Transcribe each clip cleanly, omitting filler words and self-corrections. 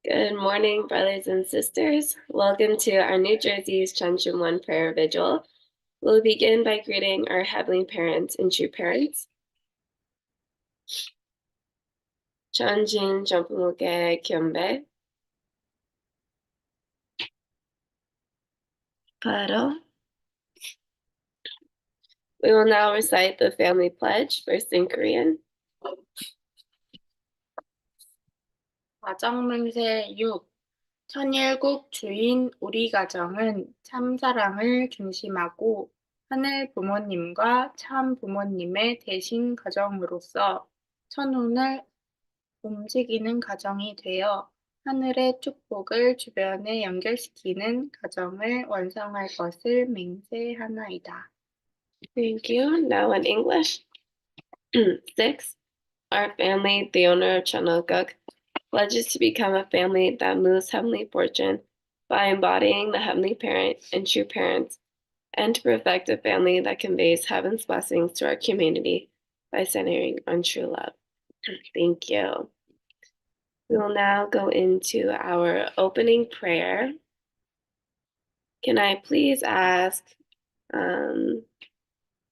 Good morning, brothers and sisters. Welcome to our New Jersey's Cheon 1 prayer vigil. We'll begin by greeting our heavenly parents and true parents. Cheonjin Jompumoke Kyombe. Paro. We will now recite the family pledge, first in Korean. 가정맹세 6. 천일국 주인 우리 가정은 참사랑을 중심하고 하늘 부모님과 참 부모님의 대신 가정으로서 천운을 움직이는 가정이 되어 하늘의 축복을 주변에 연결시키는 가정을 완성할 것을 맹세하나이다. Thank you. Now in English. 6. Our family, the owner of Cheonoguk, pledges to become a family that moves heavenly fortune by embodying the heavenly parent and true parents, and to perfect a family that conveys heaven's blessings to our community by centering on true love. Thank you. We will now go into our opening prayer. Can I please ask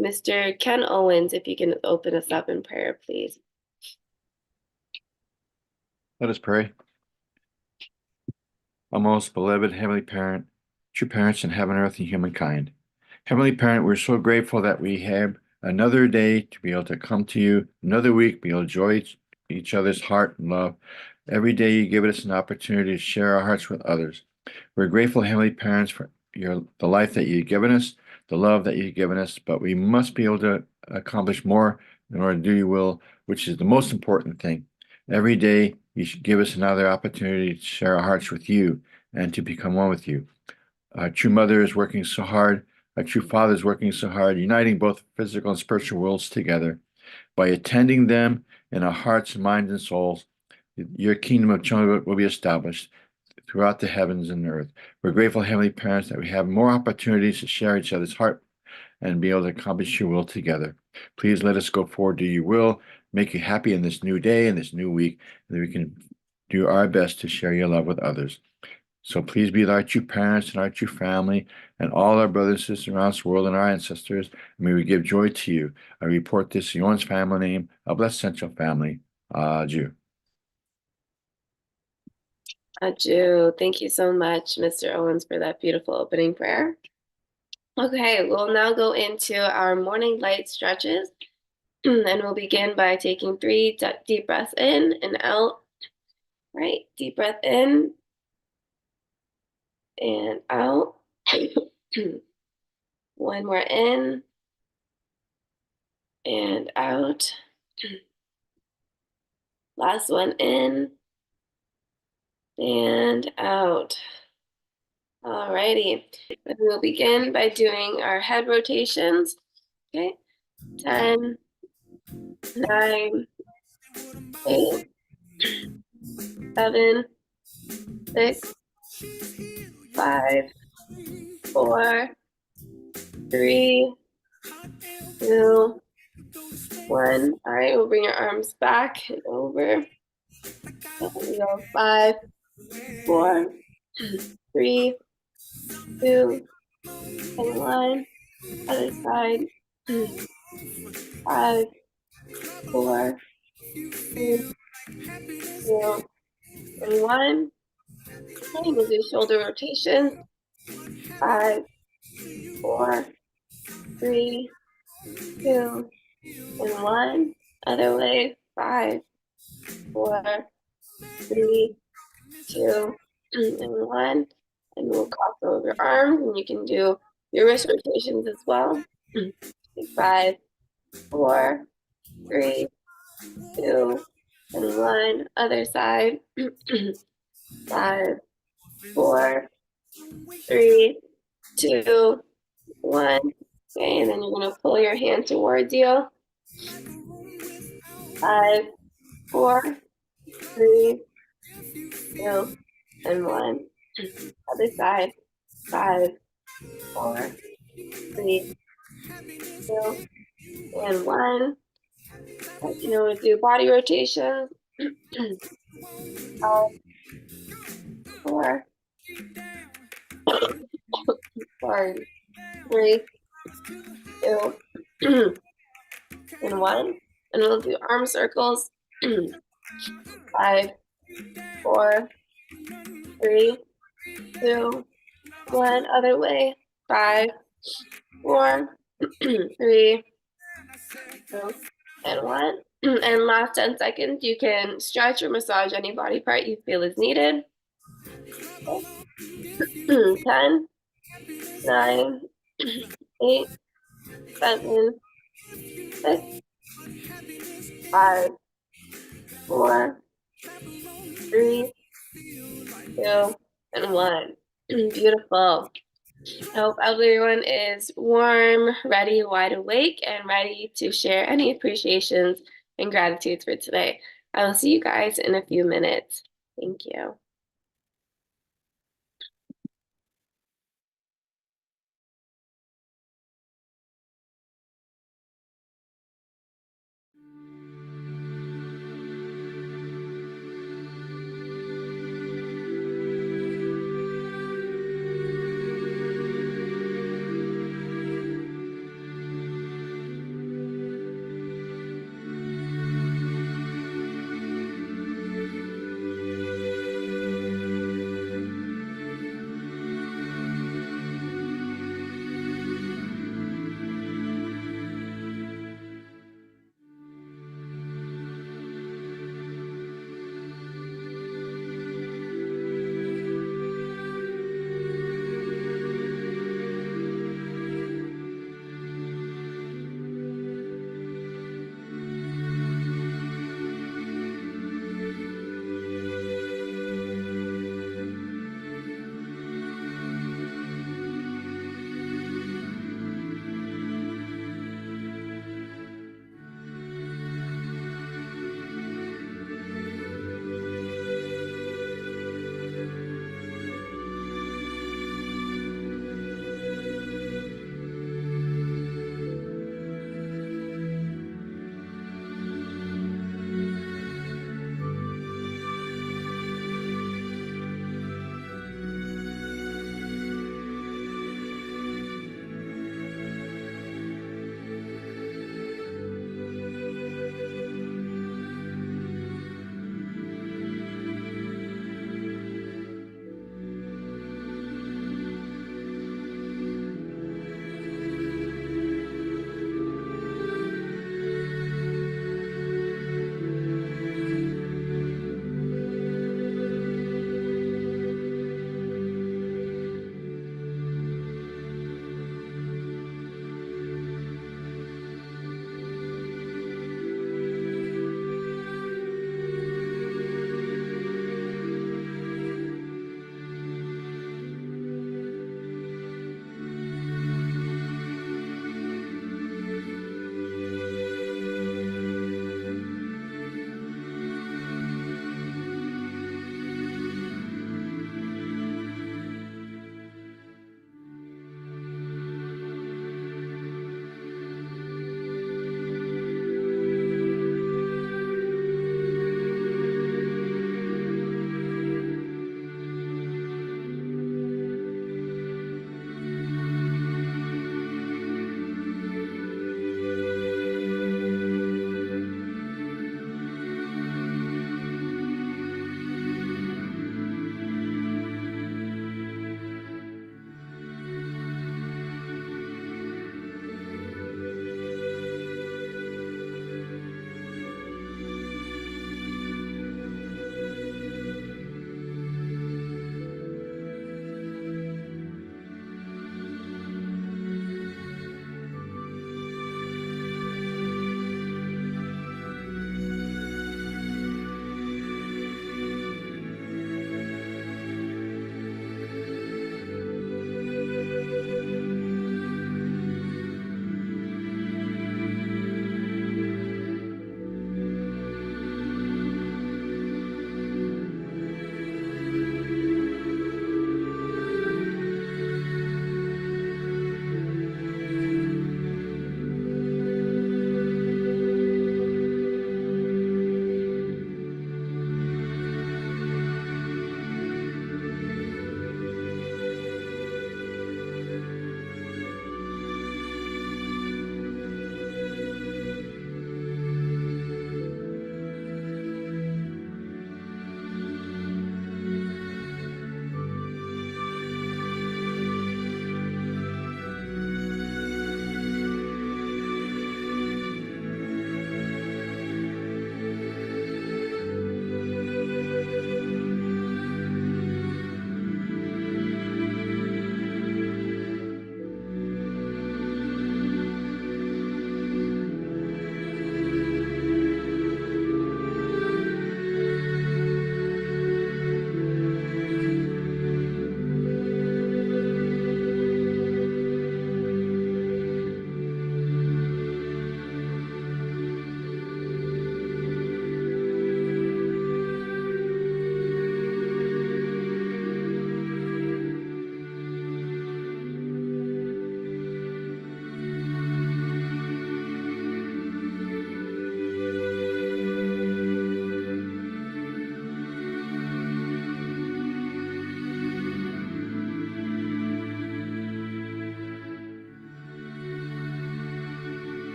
Mr. Ken Owens if you can open us up in prayer, please? Let us pray. Our most beloved Heavenly Parent, true parents in heaven, earth, and humankind. Heavenly Parent, we're so grateful that we have another day to be able to come to you, another week, be able to enjoy each other's heart and love. Every day you give us an opportunity to share our hearts with others. We're grateful, Heavenly Parents, for the life that you've given us, the love that you've given us, but we must be able to accomplish more in order to do your will, which is the most important thing. Every day you should give us another opportunity to share our hearts with you and to become one with you. Our true mother is working so hard. Our true father is working so hard, uniting both physical and spiritual worlds together. By attending them in our hearts, minds, and souls, your kingdom of Cheon will be established throughout the heavens and earth. We're grateful, Heavenly Parents, that we have more opportunities to share each other's heart and be able to accomplish your will together. Please let us go forward to your will, make you happy in this new day and this new week, and that we can do our best to share your love with others. So please be with our true parents and our true family and all our brothers and sisters around this world and our ancestors. And may we give joy to you. I report this Cheon's family name, a blessed central family. Adieu. Adieu. Thank you so much, Mr. Owens, for that beautiful opening prayer. Okay, we'll now go into our morning light stretches. And we'll begin by taking 3 deep breaths in and out. Right, deep breath in and out. One more in and out. Last one in and out. Alrighty, then we'll begin by doing our head rotations. Okay, 10, 9, 8, 7, 6, 5, 4, 3, 2, 1. All right, we'll bring your arms back and over. There we go. 5, 4, 3, 2, and 1. Other side. 5, 4, 3, 2, and 1. Okay, we'll do shoulder rotations. 5, 4, 3, 2, and 1. Other way. 5, 4, 3, 2, and 1. And we'll cross over your arms, and you can do your wrist rotations as well. 5, 4, 3, 2, and 1. Other side. 5, 4, 3, 2, 1. Okay, and then you're going to pull your hand towards you. 5, 4, 3, 2, and 1. Other side. 5, 4, 3, 2, and 1. We'll do body rotations. 5, 4, sorry, 3, 2, and 1. And we'll do arm circles. 5, 4, 3, 2, 1. Other way. 5, 4, 3, 2, and 1. And last 10 seconds, you can stretch or massage any body part you feel is needed. 10, 9, 8, 7, 6, 5, 4, 3, 2, and 1. Beautiful. I hope everyone is warm, ready, wide awake, and ready to share any appreciations and gratitudes for today. I will see you guys in a few minutes. Thank you.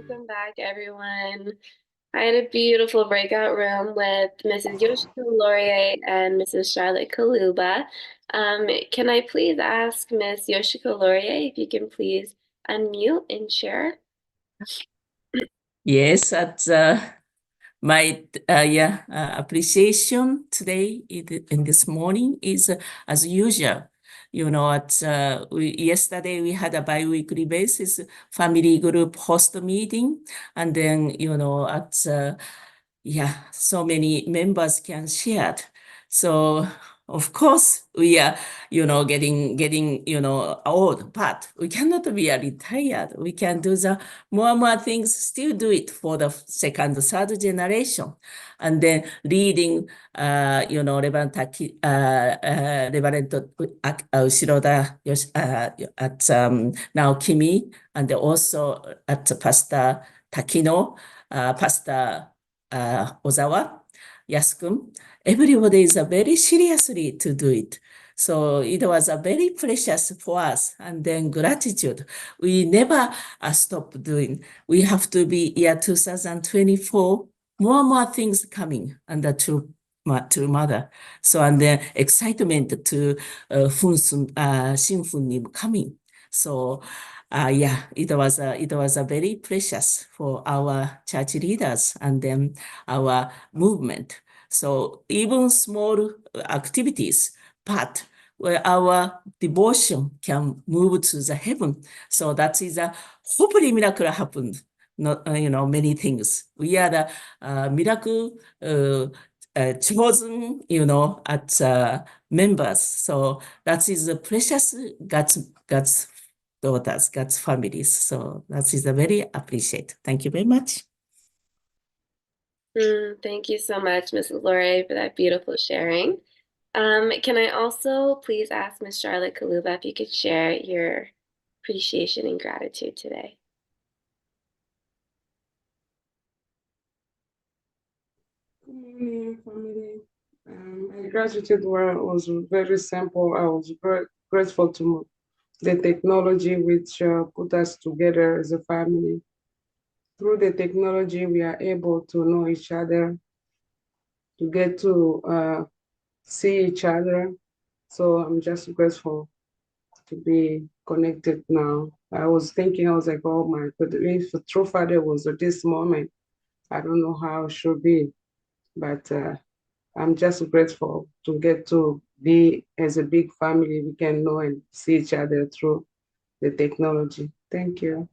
Welcome back, everyone. I had a beautiful breakout room with Mrs. Yoshiko Laurier and Mrs. Charlotte Kaluba. Can I please ask Miss Yoshiko Laurier if you can please unmute and share? Yes, my appreciation today in this morning is as usual. You know, yesterday we had a bi-weekly basis family group host meeting, and then so many members can share. So of course we are getting old, but we cannot be retired. We can do the more things, still do it for the second, third generation. And then leading, Reverend Ushiroda at now Kimi, and also at Pastor Takino, Pastor Ozawa, Yasukun. Everybody is very seriously to do it. So it was a very precious for us. And then gratitude. We never stop doing. We have to be year 2024, more things coming under to mother. So, and then excitement to Symphony coming. So, it was a very precious for our church leaders and then our movement. So even small activities, but where our devotion can move to the heaven. So that is hopefully miracle happened. Not many things. We are the miracle chosen, at members. So that is the precious God's daughters, God's families. So that is a very appreciate. Thank you very much. Thank you so much, Mrs. Laurier, for that beautiful sharing. Can I also please ask Miss Charlotte Kaluba if you could share your appreciation and gratitude today? Good morning, family. My gratitude was very simple. I was grateful to the technology which put us together as a family. Through the technology, we are able to know each other, to get to see each other. So I'm just grateful to be connected now. I was like, oh my God, if the true father was at this moment, I don't know how it should be. But I'm just grateful to get to be as a big family. We can know and see each other through the technology. Thank you.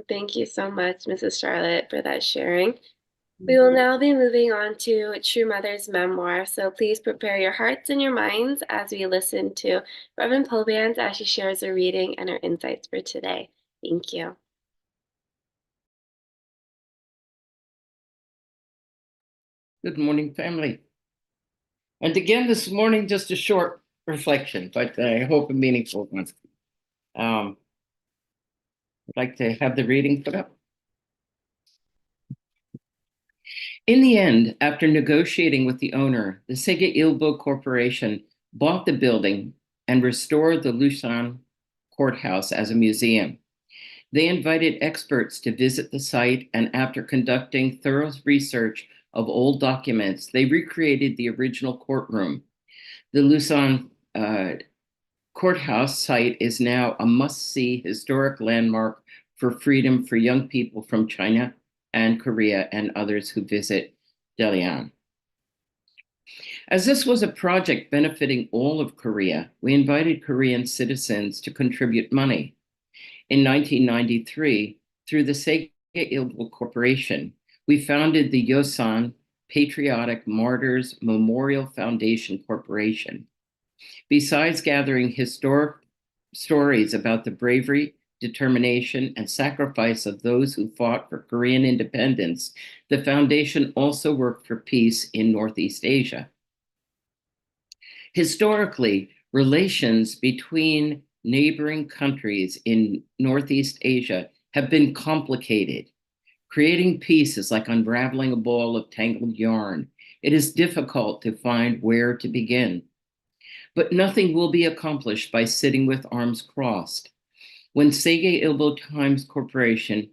Thank you so much, Mrs. Charlotte, for that sharing. We will now be moving on to True Mother's Memoir, so please prepare your hearts and your minds as we listen to Reverend Pobans as she shares her reading and her insights for today. Thank you. Good morning, family. And again, this morning, just a short reflection, but I hope a meaningful one. I'd like to have the reading put up. In the end, after negotiating with the owner, the Sega Ilbo Corporation bought the building and restored the Lusan courthouse as a museum. They invited experts to visit the site, and after conducting thorough research of old documents, they recreated the original courtroom. The Lusan courthouse site is now a must-see historic landmark for freedom for young people from China and Korea and others who visit Dalian. As this was a project benefiting all of Korea, we invited Korean citizens to contribute money. In 1993, through the Sega Ilbo Corporation, we founded the Yosan Patriotic Martyrs Memorial Foundation Corporation. Besides gathering historic stories about the bravery, determination, and sacrifice of those who fought for Korean independence, the foundation also worked for peace in Northeast Asia. Historically, relations between neighboring countries in Northeast Asia have been complicated. Creating peace is like unraveling a ball of tangled yarn. It is difficult to find where to begin. But nothing will be accomplished by sitting with arms crossed. When Sege Ilbo Times Corporation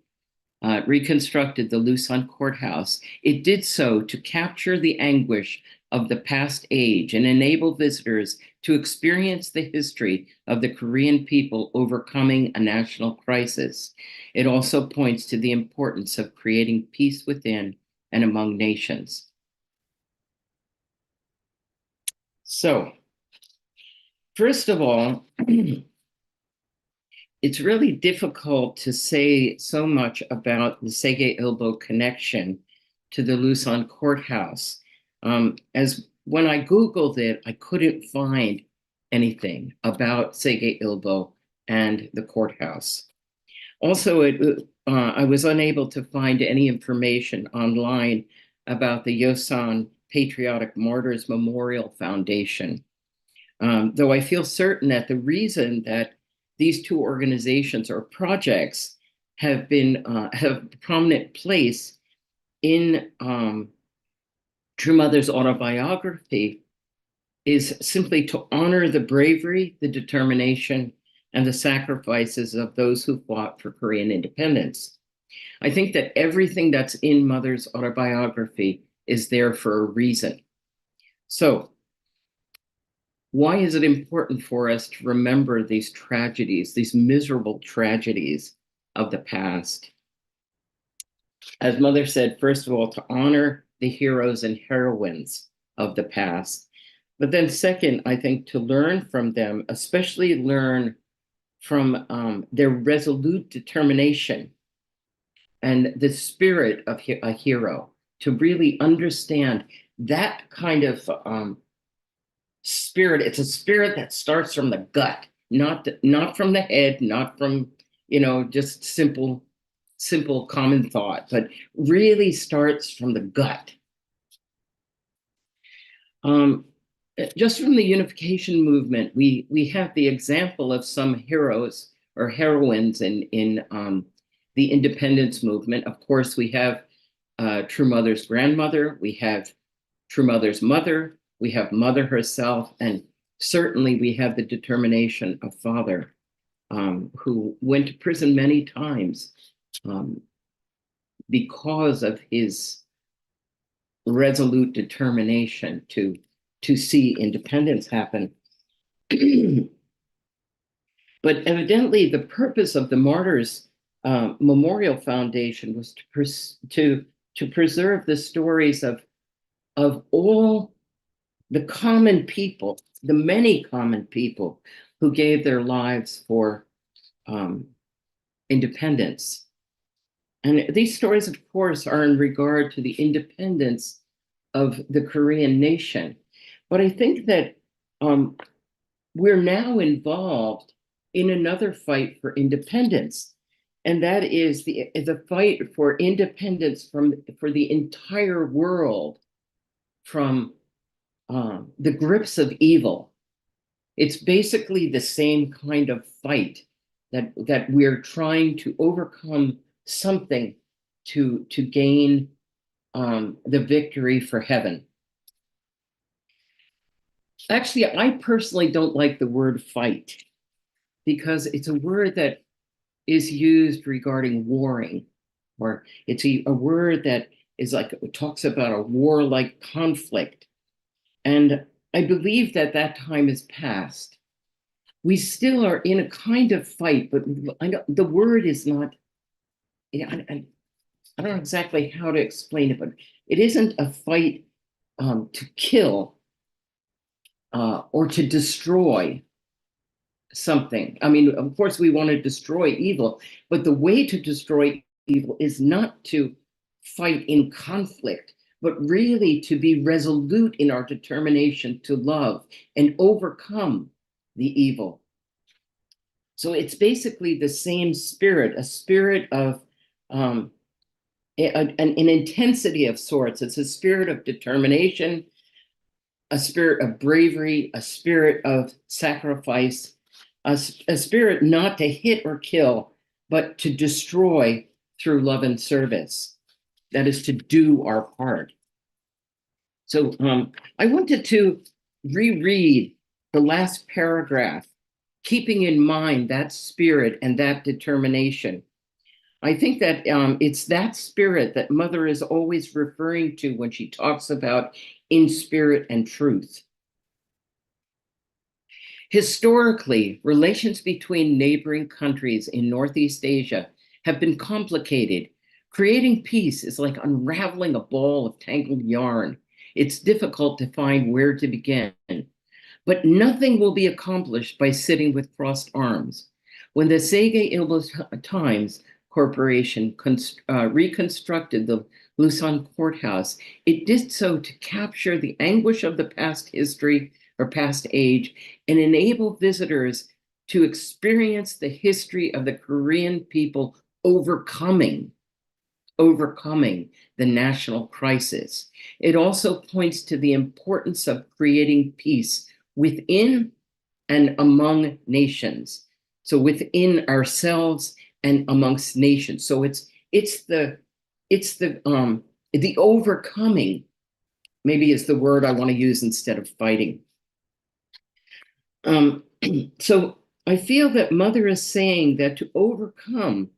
reconstructed the Luzon courthouse, it did so to capture the anguish of the past age and enable visitors to experience the history of the Korean people overcoming a national crisis. It also points to the importance of creating peace within and among nations. So, first of all, it's really difficult to say so much about the Sege Ilbo connection to the Luzon courthouse. As when I Googled it, I couldn't find anything about Sege Ilbo and the courthouse. Also, I was unable to find any information online about the Yosan Patriotic Martyrs Memorial Foundation. Though I feel certain that the reason that these two organizations or projects have a prominent place in True Mother's autobiography is simply to honor the bravery, the determination, and the sacrifices of those who fought for Korean independence. I think that everything that's in Mother's autobiography is there for a reason. So, why is it important for us to remember these tragedies, these miserable tragedies of the past? As Mother said, first of all, to honor the heroes and heroines of the past. But then second, I think to learn from them, especially learn from their resolute determination and the spirit of a hero, to really understand that kind of spirit. It's a spirit that starts from the gut, not from the head, not from just simple common thought, but really starts from the gut. Just from the unification movement, we have the example of some heroes or heroines in the independence movement. Of course, we have True Mother's grandmother, we have True Mother's mother, we have Mother herself, and certainly we have the determination of Father, who went to prison many times because of his resolute determination to see independence happen. But evidently, the purpose of the Martyrs Memorial Foundation was to preserve the stories of all the common people, the many common people who gave their lives for independence. And these stories, of course, are in regard to the independence of the Korean nation. But I think that we're now involved in another fight for independence, and that is the fight for independence for the entire world from the grips of evil. It's basically the same kind of fight that we're trying to overcome something to gain the victory for heaven. Actually, I personally don't like the word fight because it's a word that is used regarding warring, or it's a word that is like, it talks about a warlike conflict. And I believe that time is past. We still are in a kind of fight, but I know the word is not, I don't know exactly how to explain it, but it isn't a fight to kill or to destroy something. I mean, of course, we want to destroy evil, but the way to destroy evil is not to fight in conflict, but really to be resolute in our determination to love and overcome the evil. So it's basically the same spirit, a spirit of an intensity of sorts. It's a spirit of determination, a spirit of bravery, a spirit of sacrifice, a spirit not to hit or kill, but to destroy through love and service. That is to do our part. So I wanted to reread the last paragraph keeping in mind that spirit and that determination. I think that it's that spirit that Mother is always referring to when she talks about in spirit and truth. Historically, relations between neighboring countries in Northeast Asia have been complicated. Creating peace is like unraveling a ball of tangled yarn. It's difficult to find where to begin. But nothing will be accomplished by sitting with crossed arms. When the Sege Ilbo Times Corporation reconstructed the Busan courthouse, it did so to capture the anguish of the past history or past age and enable visitors to experience the history of the Korean people overcoming the national crisis. It also points to the importance of creating peace within and among nations. So within ourselves and amongst nations. So it's the overcoming, maybe is the word I want to use instead of fighting. So I feel that Mother is saying that to overcome,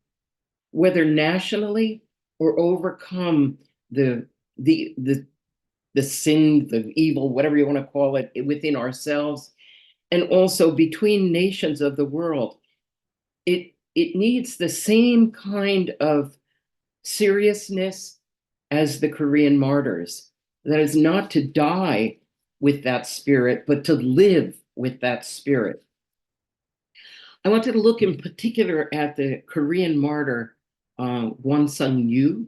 whether nationally or overcome the sin, the evil, whatever you want to call it, within ourselves, and also between nations of the world, it needs the same kind of seriousness as the Korean martyrs. That is not to die with that spirit, but to live with that spirit. I wanted to look in particular at the Korean martyr, Won Sung-yu,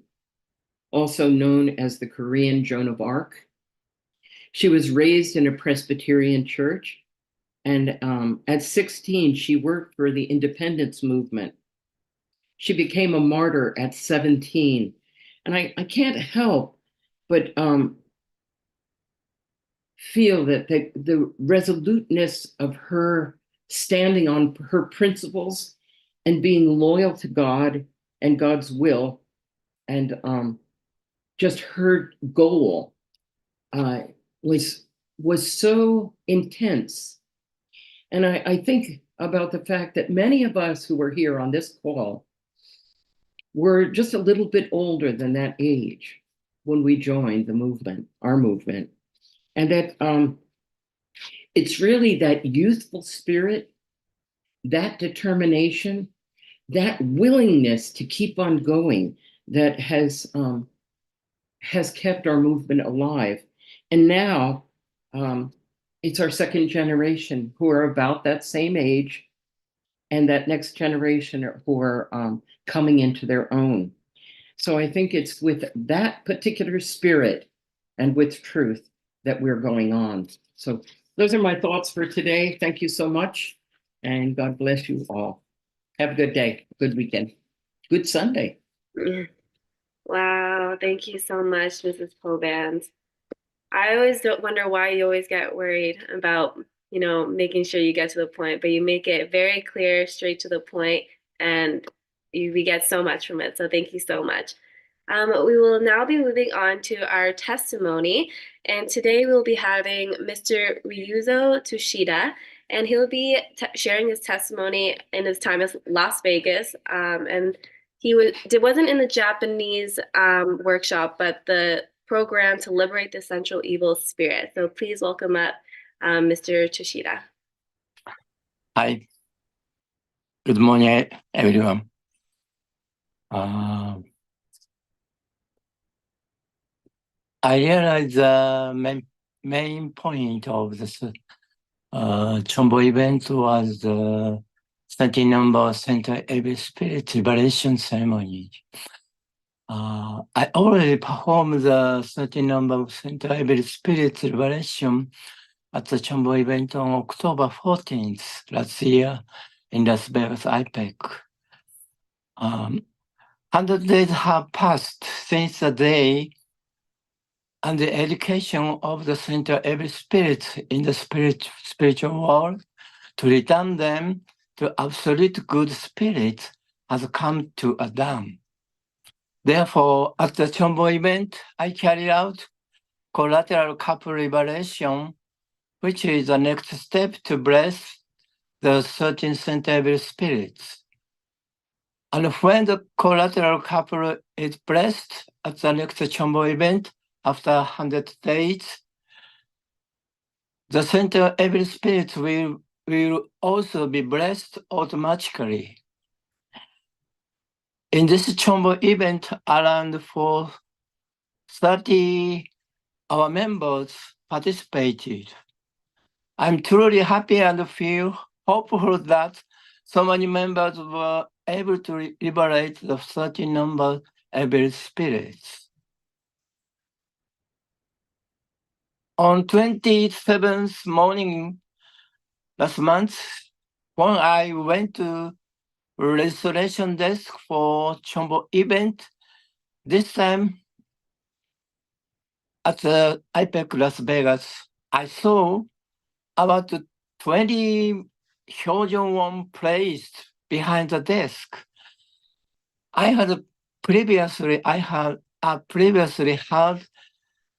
also known as the Korean Joan of Arc. She was raised in a Presbyterian church, and at 16, she worked for the independence movement. She became a martyr at 17, and I can't help but feel that the resoluteness of her standing on her principles and being loyal to God and God's will, and just her goal was so intense. And I think about the fact that many of us who were here on this call were just a little bit older than that age when we joined the movement, our movement. And that it's really that youthful spirit, that determination, that willingness to keep on going that has kept our movement alive. And now it's our second generation who are about that same age, and that next generation who are coming into their own. So I think it's with that particular spirit and with truth that we're going on. So those are my thoughts for today. Thank you so much, and God bless you all. Have a good day, good weekend, good Sunday. Wow, thank you so much, Mrs. Pobans. I always wonder why you always get worried about, making sure you get to the point, but you make it very clear, straight to the point, and we get so much from it. So thank you so much. We will now be moving on to our testimony, and today we'll be having Mr. Ryuzo Tushida, and he'll be sharing his testimony in his time as Las Vegas, and he wasn't in the Japanese workshop, but the program to liberate the central evil spirit. So please welcome up Mr. Tushida. Hi. Good morning, everyone. I realize the main point of this Chombo event was the 13 number Center Evil Spirit Liberation Ceremony. I already performed the 13 number Center Evil Spirit Liberation at the Chombo event on October 14th last year in Las Vegas IPEC. 100 days have passed since the day and the education of the center every spirit in the spiritual world to return them to absolute good spirit has come to a done. Therefore, at the Chombo event, I carried out collateral couple liberation, which is the next step to bless the 13 centimeter spirits. And when the collateral couple is blessed at the next Chombo event after 100 days, the center every spirit will also be blessed automatically. In this Chombo event, around 430 our members participated. I'm truly happy and feel hopeful that so many members were able to liberate the 13 number evil spirits. On 27th morning last month, when I went to restoration desk for Chombo event, this time at the IPEC Las Vegas, I saw about 20 Hyojong won placed behind the desk. I had previously heard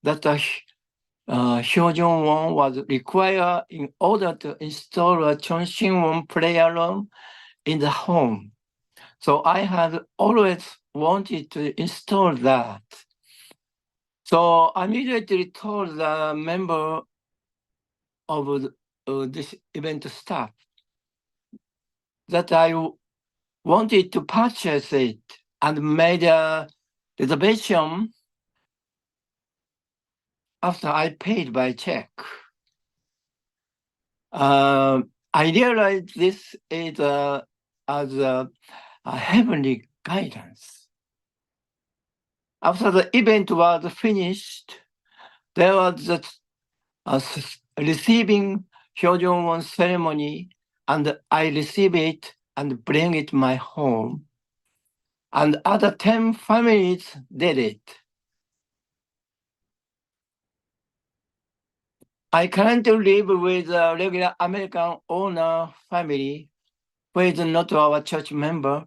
that the Hyojong won was required in order to install a Chonshin won prayer room in the home. So I had always wanted to install that. So I immediately told the member of this event staff that I wanted to purchase it and made a reservation after I paid by check. I realized this is as a heavenly guidance. After the event was finished, there was a receiving Hyojong won ceremony, and I receive it and bring it to my home. And other 10 families did it. I currently live with a regular American owner family who is not our church member.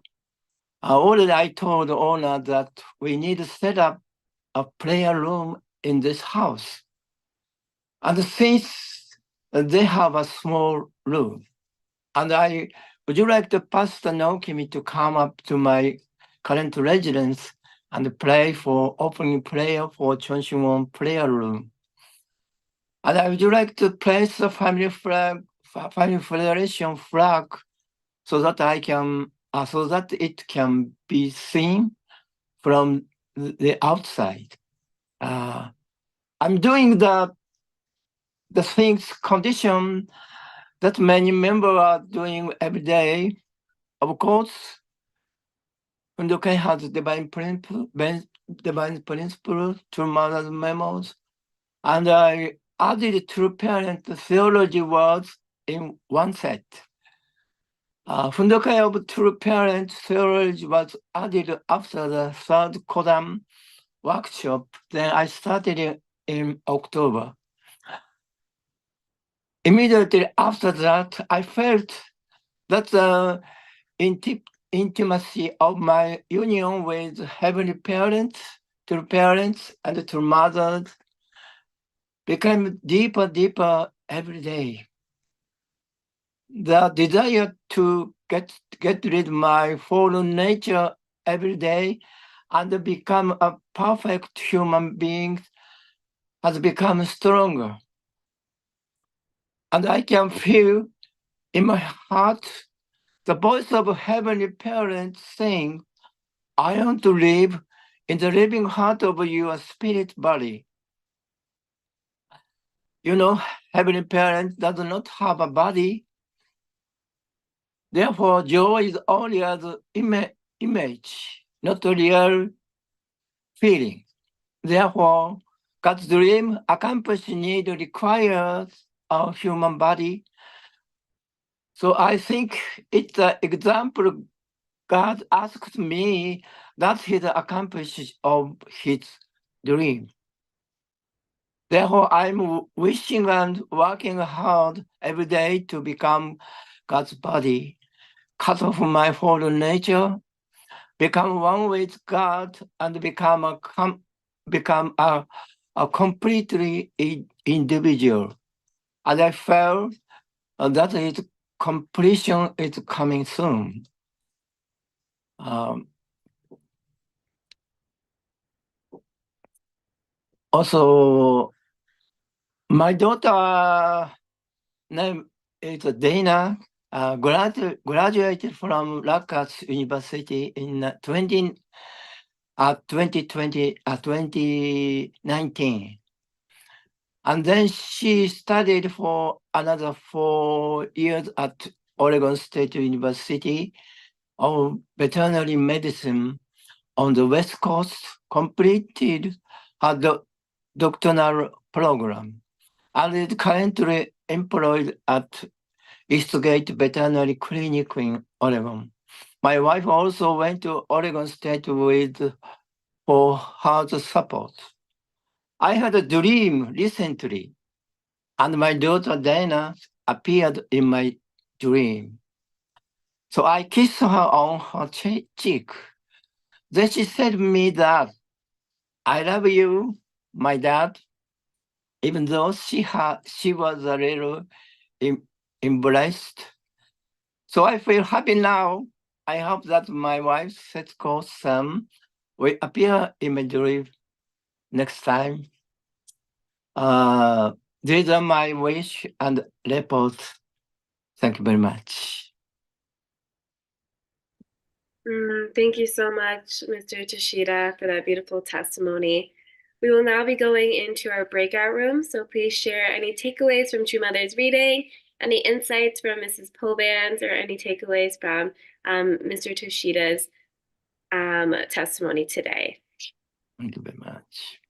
Already I told the owner that we need to set up a prayer room in this house. And since they have a small room, and would you like the Pastor Naokimi to come up to my current residence and pray for opening prayer for Chonshin Won prayer room? And I would like to place the family federation flag so that it can be seen from the outside. I'm doing the things condition that many members are doing every day. Of course, Undokai has divine principle to mother's memos, and I added true parent theology words in one set. Fundokai of true parent theology was added after the third Kodam workshop. Then I started in October. Immediately after that, I felt that the intimacy of my union with heavenly parents, true parents, and true mothers became deeper every day. The desire to get rid of my fallen nature every day and become a perfect human being has become stronger. And I can feel in my heart the voice of heavenly parents saying, I want to live in the living heart of your spirit body. You know, heavenly parents does not have a body. Therefore, joy is only as image, not a real feeling. Therefore, God's dream accomplished need requires a human body. So I think it's the example God asked me that He accomplished of His dream. Therefore, I'm wishing and working hard every day to become God's body, cut off my fallen nature, become one with God, and become a completely individual. And I felt that is completion is coming soon. Also, my daughter name is Dana, graduated from Rutgers University in 2019. And then she studied for another 4 years at Oregon State University of veterinary medicine on the West Coast, completed her doctoral program, and is currently employed at Eastgate Veterinary Clinic in Oregon. My wife also went to Oregon State for her support. I had a dream recently, and my daughter Dana appeared in my dream. So I kissed her on her cheek. Then she said to me that, "I love you, my dad," even though she was a little embarrassed. So I feel happy now. I hope that my wife, Setsuko Sam, will appear in my dream next time. These are my wish and reports. Thank you very much. Thank you so much, Mr. Toshida, for that beautiful testimony. We will now be going into our breakout room, so please share any takeaways from True Mother's reading, any insights from Mrs. Pobans, or any takeaways from Mr. Toshida's testimony today. Thank you very much.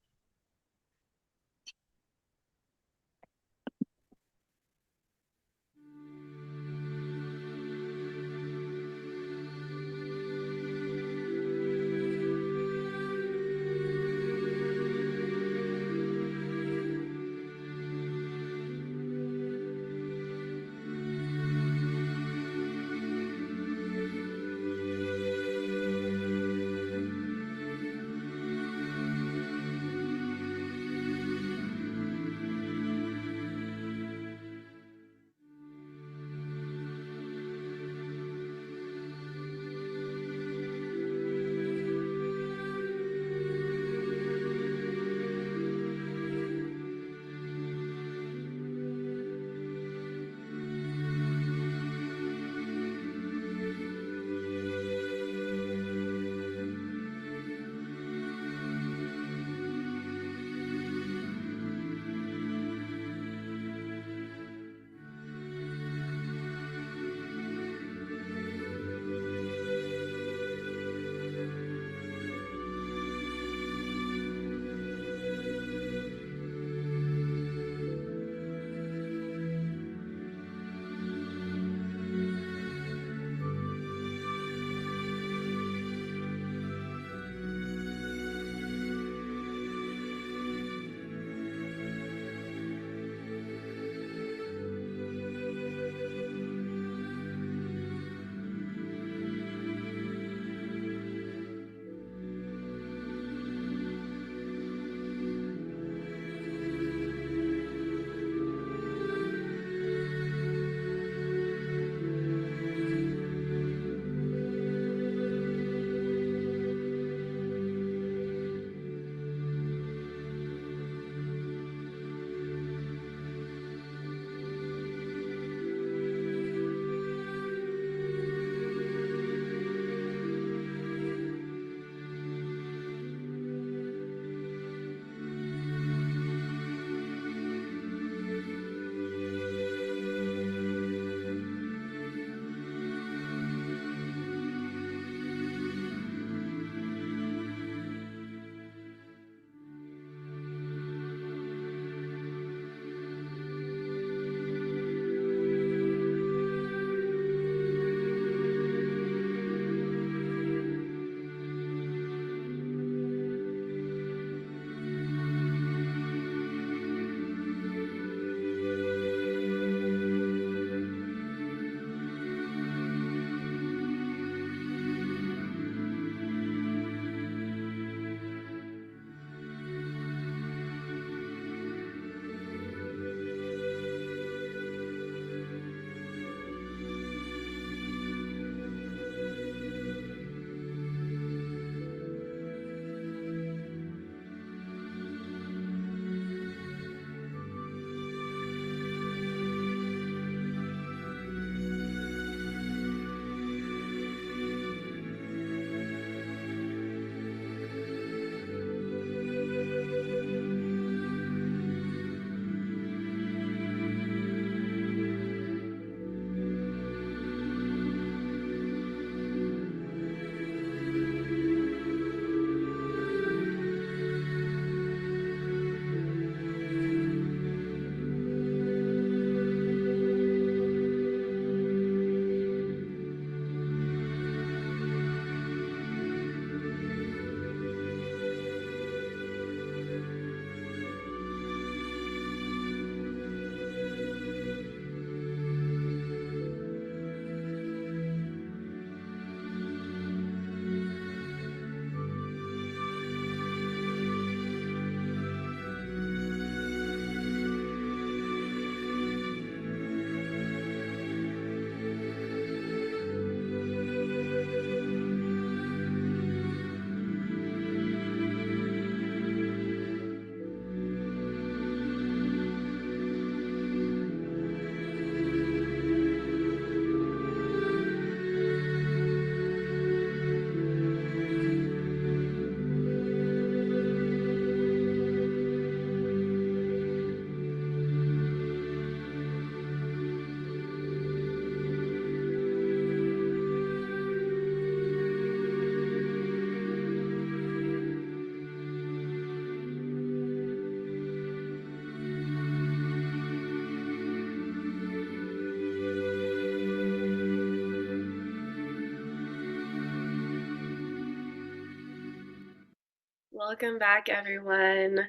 Welcome back, everyone.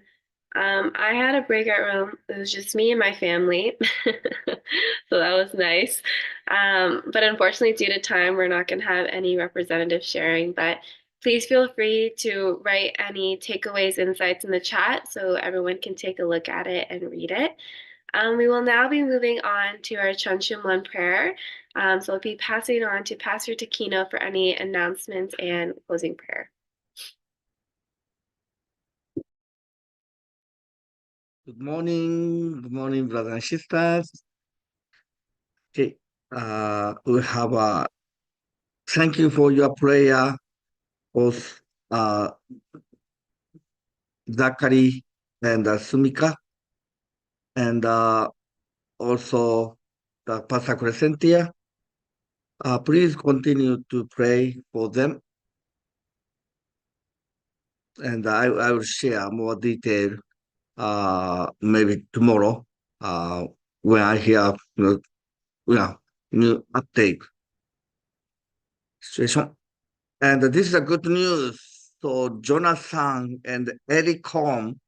I had a breakout room. It was just me and my family. So that was nice. But unfortunately, due to time, we're not going to have any representative sharing. But please feel free to write any takeaways, insights in the chat so everyone can take a look at it and read it. We will now be moving on to our Chunshim prayer. So I'll be passing on to Pastor Takino for any announcements and closing prayer. Good morning, brothers and sisters. Okay, we have thank you for your prayer, both Zachary and Sumika, and also the Pastor Crescentia. Please continue to pray for them, and I will share more detail maybe tomorrow when I hear new update situation. And this is a good news. So Jonathan and Eric Holm,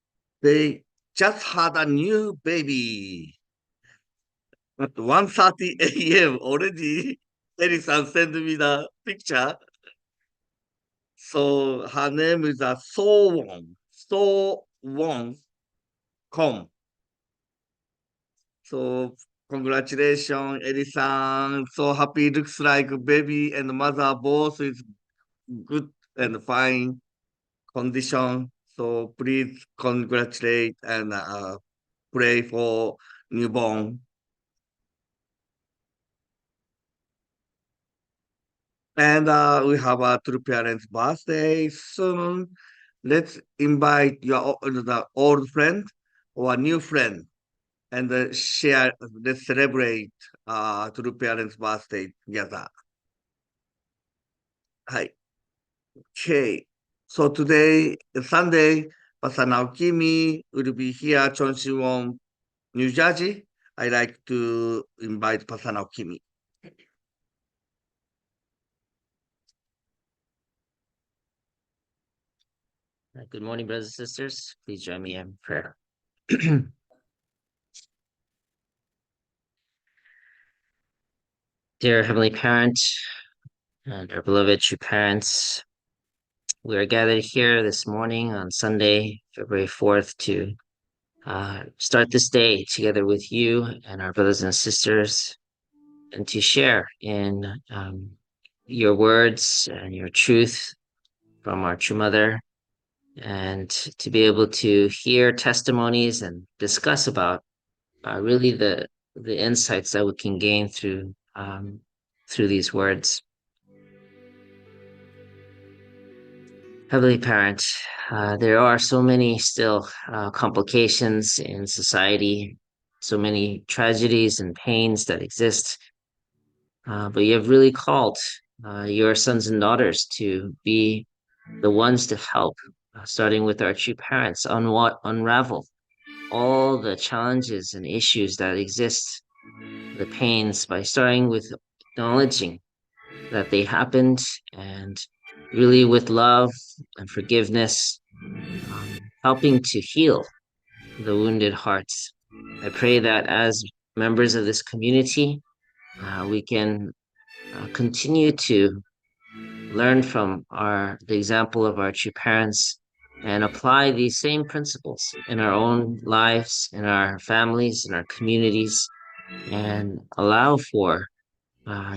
they just had a new baby. At 1:30 a.m. already, Eric-san sent me the picture. So her name is So Won Kom. So congratulations, Eric-san. So happy. Looks like baby and mother both is good and fine condition. So please congratulate and pray for newborn. And we have a true parents' birthday soon. Let's invite the old friend or a new friend and share. Let's celebrate true parents' birthday together. Hi. Okay. So today, Sunday, Pastor Naokimi will be here, Chonsiwon, New Jersey. I like to invite Pastor Naokimi. Good morning, brothers and sisters. Please join me in prayer. Dear Heavenly Parent and our beloved true parents, we are gathered here this morning on Sunday, February 4th, to start this day together with you and our brothers and sisters, and to share in your words and your truth from our true mother, and to be able to hear testimonies and discuss about really the insights that we can gain through these words. Heavenly Parent, there are so many still complications in society, so many tragedies and pains that exist, but you have really called your sons and daughters to be the ones to help, starting with our true parents, unravel all the challenges and issues that exist, the pains, by starting with acknowledging that they happened, and really with love and forgiveness, helping to heal the wounded hearts. I pray that as members of this community, we can continue to learn from the example of our true parents and apply these same principles in our own lives, in our families, in our communities, and allow for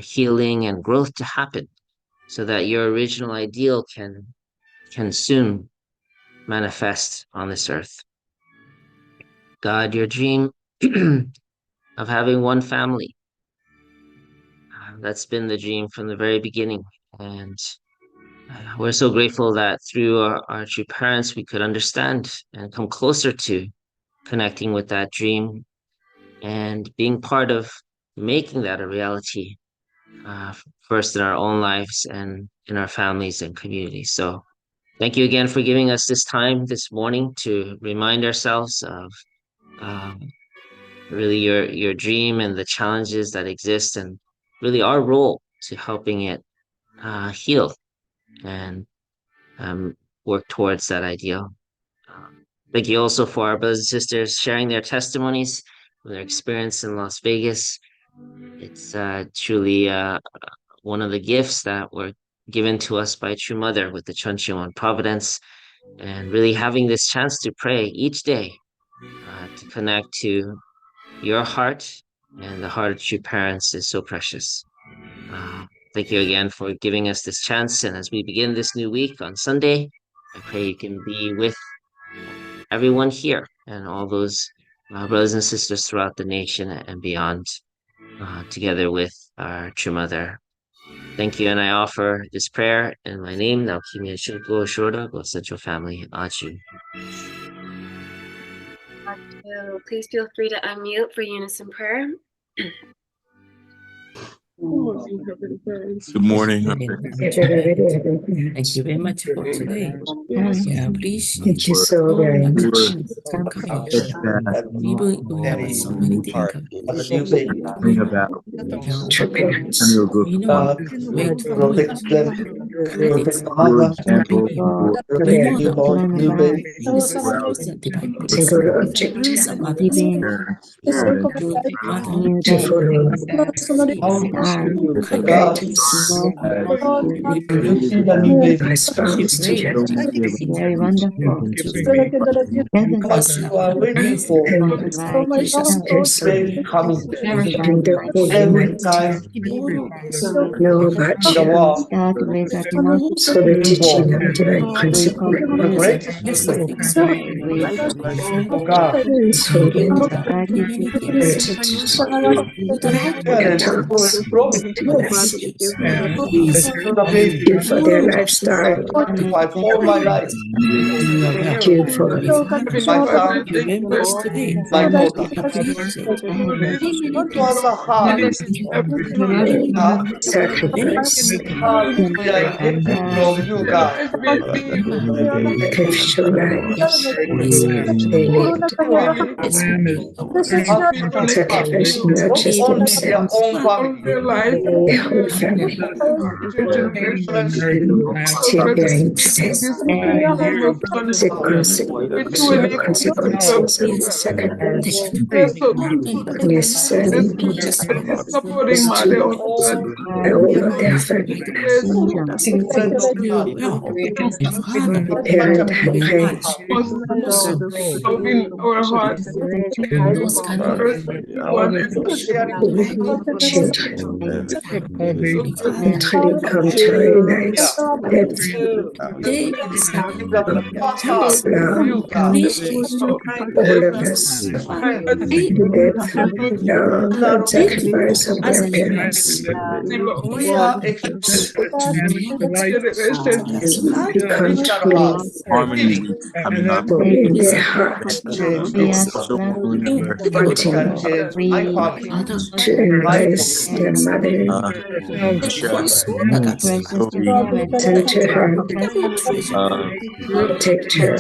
healing and growth to happen, so that your original ideal can soon manifest on this earth. God, your dream of having one family, that's been the dream from the very beginning. And we're so grateful that through our true parents, we could understand and come closer to connecting with that dream and being part of making that a reality, first in our own lives and in our families and communities. So thank you again for giving us this time this morning to remind ourselves of really your dream and the challenges that exist, and really our role to helping it heal and work towards that ideal. Thank you also for our brothers and sisters sharing their testimonies of their experience in Las Vegas. It's truly one of the gifts that were given to us by True Mother with the Cheon Providence, and really having this chance to pray each day to connect to your heart and the heart of true parents is so precious. Thank you again for giving us this chance. And as we begin this new week on Sunday, I pray you can be with everyone here and all those brothers and sisters throughout the nation and beyond, together with our True Mother. Thank you, and I offer this prayer in my name. Now, Kimi Shunko Shorda, go Central Family, Aju. So please feel free to unmute for unison prayer. Good morning. Thank you very much for today. Yeah, please. Thank you so very much. Even we have so many difficult Bring about True parents. we know wait for me. Credits. good, gentle, We know the this is divine grace. Single object Some others parents, to be mother to follow kind guidance, response to your Very wonderful. Doesn't Yes, it amazing. like just person very keeping the holy mind. Know about you start with a demonstration for the teaching of divine we principle, conclude Yes, I think so. with so that artificial messages The right and tongues to bless you for their lifestyle, thank you for remember us today. Appreciate sacrifice, sacrificial life they lived, sacrificing not just themselves, the whole family, and still bearing the consequences of the sacrifice. Necessarily is to all of their family. The parent prays those kind of children until come to realize that love all of us, the death, love, and sacrifice of their parents, and become truly harmony in their heart, wanting to embrace their mother and to her, protect her,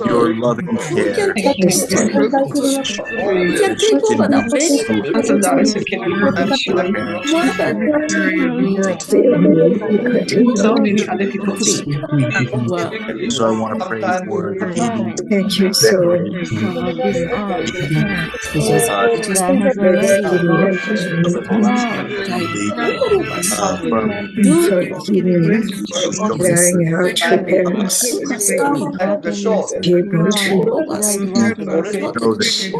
your loving care. So I want to pray for the baby. Thank you so From for giving, allowing our true parents be able to teach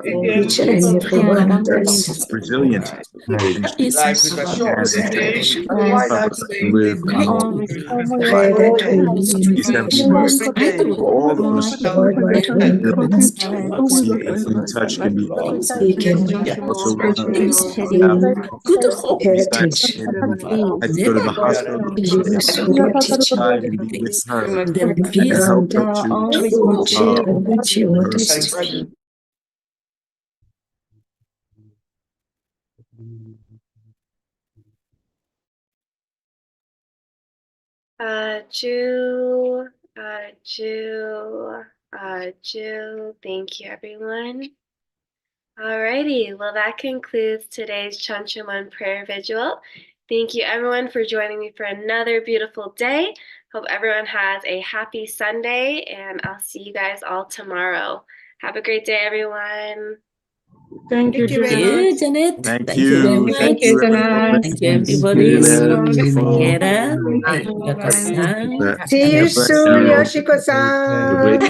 each and every one of us resilient sacrificial. live Pray that we all of us worldwide in touch can be we can also good heritage I had to go to the hospital use for their teaching and be with her and the children that you want us to be. Aju. Thank you, everyone. Alrighty, well, that concludes today's Cheon prayer vigil. Thank you, everyone, for joining me for another beautiful day. Hope everyone has a happy Sunday, and I'll see you guys all tomorrow. Have a great day, everyone. Thank you, Thank you very Janet. much. Janet. Thank Thank you very you. much. Thank you, Janet. Thank you, See everybody. you later. Kera, Night. Yoko-san. See Have you a soon, you. Yoshiko-san. Have a great day.